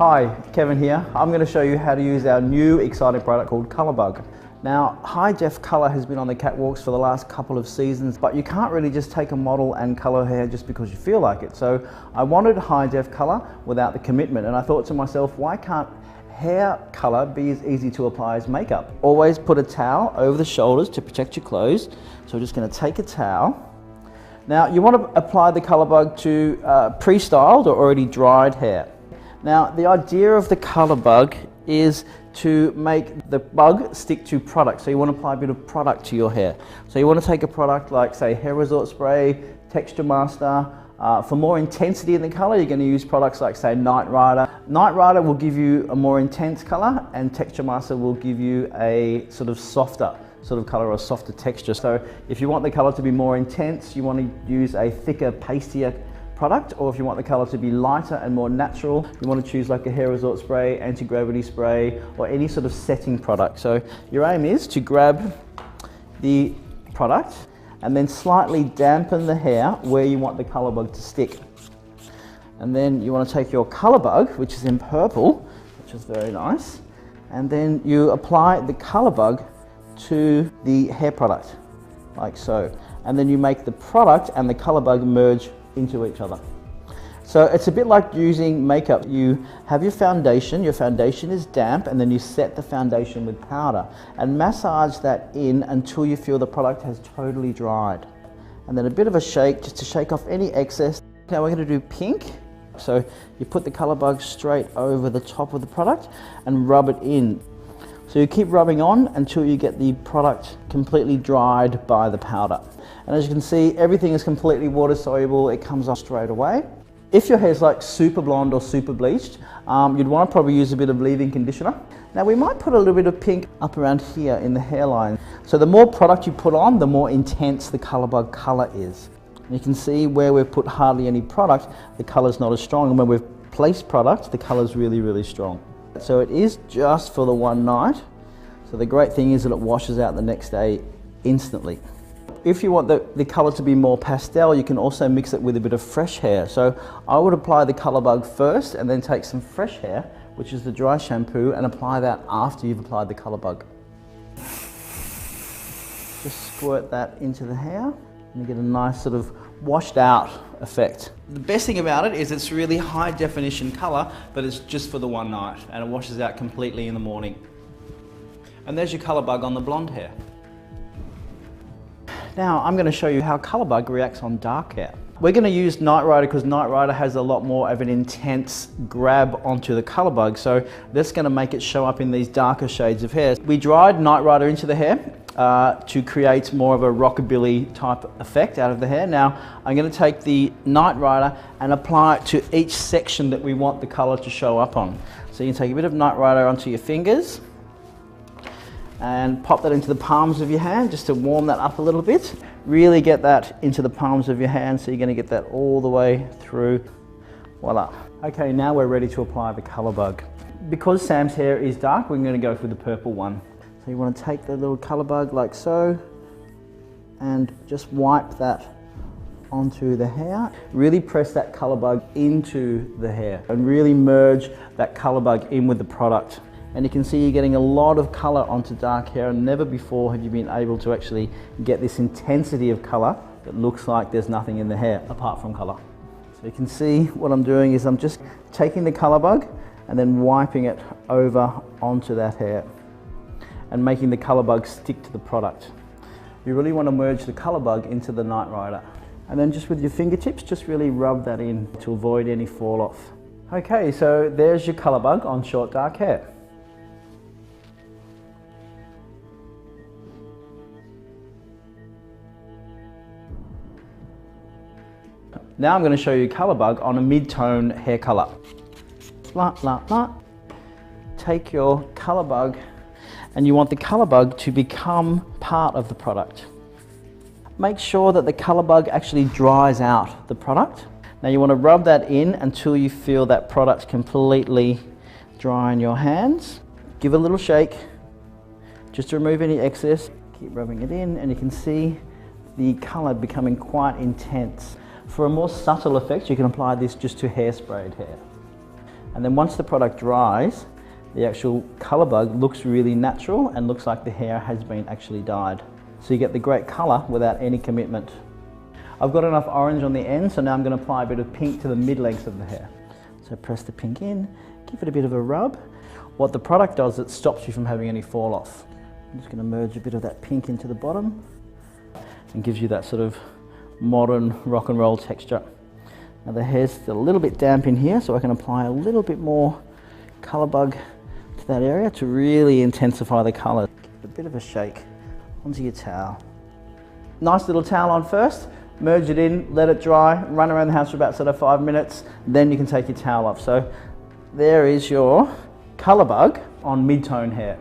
Hi, Kevin here. I'm going to show you how to use our new exciting product called Colorbug. Now, high def color has been on the catwalks for the last couple of seasons, but you can't really just take a model and color hair just because you feel like it. So I wanted high def color without the commitment, and I thought to myself, why can't hair color be as easy to apply as makeup? Always put a towel over the shoulders to protect your clothes. So we're just going to take a towel. Now, you want to apply the Colorbug to pre-styled or already dried hair. Now, the idea of the Colorbug is to make the bug stick to product. So you want to apply a bit of product to your hair. So you want to take a product like, say, Hair Resort Spray, Texture Master. For more intensity in the color, you're going to use products like, say, Night Rider. Night Rider will give you a more intense color, and Texture Master will give you a sort of softer sort of color or softer texture. So if you want the color to be more intense, you want to use a thicker, pastier product, or if you want the color to be lighter and more natural, you want to choose like a Hair Resort Spray, anti-gravity spray, or any sort of setting product. So your aim is to grab the product and then slightly dampen the hair where you want the Colorbug to stick. And then you want to take your Colorbug, which is in purple, which is very nice, and then you apply the Colorbug to the hair product, like so. And then you make the product and the Colorbug merge into each other. So it's a bit like using makeup. You have your foundation is damp, and then you set the foundation with powder and massage that in until you feel the product has totally dried. And then a bit of a shake just to shake off any excess. Now we're going to do pink. So you put the Colorbug straight over the top of the product and rub it in. So you keep rubbing on until you get the product completely dried by the powder. And as you can see, everything is completely water soluble. It comes off straight away. If your hair's like super blonde or super bleached, you'd want to probably use a bit of leave-in conditioner. Now we might put a little bit of pink up around here in the hairline. So the more product you put on, the more intense the Colorbug color is. And you can see where we've put hardly any product, the color's not as strong. And when we've placed product, the color's really, really strong. So it is just for the one night. So the great thing is that it washes out the next day instantly. If you want the color to be more pastel, you can also mix it with a bit of fresh hair. So I would apply the Colorbug first and then take some fresh hair, which is the dry shampoo, and apply that after you've applied the Colorbug. Just squirt that into the hair and you get a nice sort of washed out effect. The best thing about it is it's really high definition color, but it's just for the one night and it washes out completely in the morning. And there's your Colorbug on the blonde hair. Now I'm going to show you how Colorbug reacts on dark hair. We're going to use Night Rider because Night Rider has a lot more of an intense grab onto the Colorbug, so that's going to make it show up in these darker shades of hair. We dried Night Rider into the hair to create more of a rockabilly type effect out of the hair. Now I'm going to take the Night Rider and apply it to each section that we want the color to show up on. So you can take a bit of Night Rider onto your fingers and pop that into the palms of your hand just to warm that up a little bit. Really get that into the palms of your hand, so you're going to get that all the way through. Voila. Okay, now we're ready to apply the Colorbug. Because Sam's hair is dark, we're going to go for the purple one. So you want to take the little Colorbug like so and just wipe that onto the hair. Really press that Colorbug into the hair and really merge that Colorbug in with the product. And you can see you're getting a lot of color onto dark hair, and never before have you been able to actually get this intensity of color that looks like there's nothing in the hair apart from color. So you can see what I'm doing is I'm just taking the Colorbug and then wiping it over onto that hair and making the Colorbug stick to the product. You really want to merge the Colorbug into the Night Rider. And then just with your fingertips, just really rub that in to avoid any fall off. Okay, so there's your Colorbug on short dark hair. Now I'm going to show you Colorbug on a mid-tone hair color. Blah, blah, blah. Take your Colorbug and you want the Colorbug to become part of the product. Make sure that the Colorbug actually dries out the product. Now you want to rub that in until you feel that product completely dry in your hands. Give it a little shake just to remove any excess. Keep rubbing it in and you can see the color becoming quite intense. For a more subtle effect, you can apply this just to hairsprayed hair. And then once the product dries, the actual colour bug looks really natural and looks like the hair has been actually dyed. So you get the great colour without any commitment. I've got enough orange on the end, so now I'm going to apply a bit of pink to the mid-length of the hair. So press the pink in, give it a bit of a rub. What the product does, it stops you from having any fall off. I'm just going to merge a bit of that pink into the bottom and gives you that sort of modern rock and roll texture. Now the hair's still a little bit damp in here, so I can apply a little bit more colour bug to that area to really intensify the colour. Give it a bit of a shake onto your towel. Nice little towel on first, merge it in, let it dry, run around the house for about sort of 5 minutes, then you can take your towel off. So there is your colour bug on mid-tone hair.